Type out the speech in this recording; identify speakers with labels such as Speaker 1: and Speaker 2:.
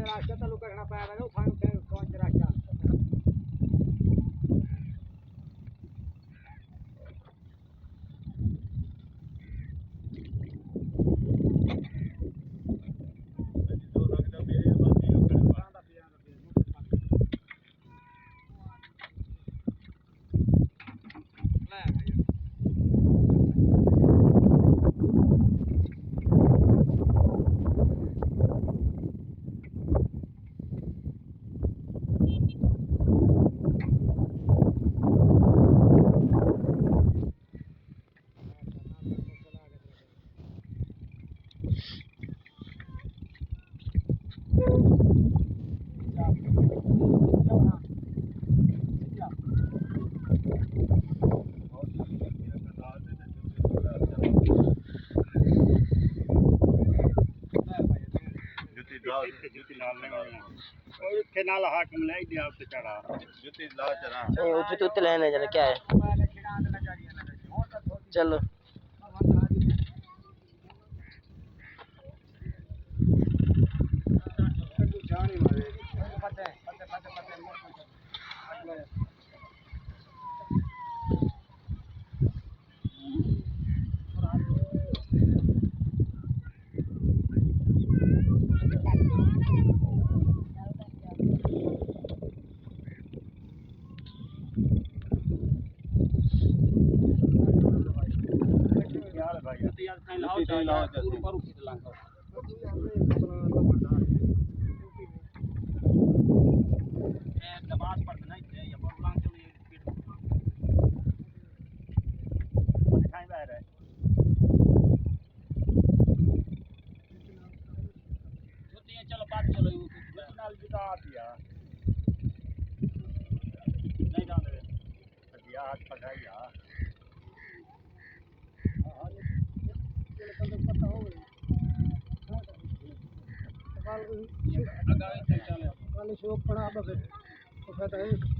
Speaker 1: रास्ता चालू करना पाएगा फाइन कौन से रास्ता
Speaker 2: के नाल हाकम ले दिया उसे चढ़ा जुती ला चढ़ा
Speaker 3: नहीं वो जुते लेने जाने क्या है चलो
Speaker 2: चलो बात चलो नाल जुता दिया नहीं जाने दिया हाथ पकाया
Speaker 1: पता हो कल शौक पड़ा बस तो कहता है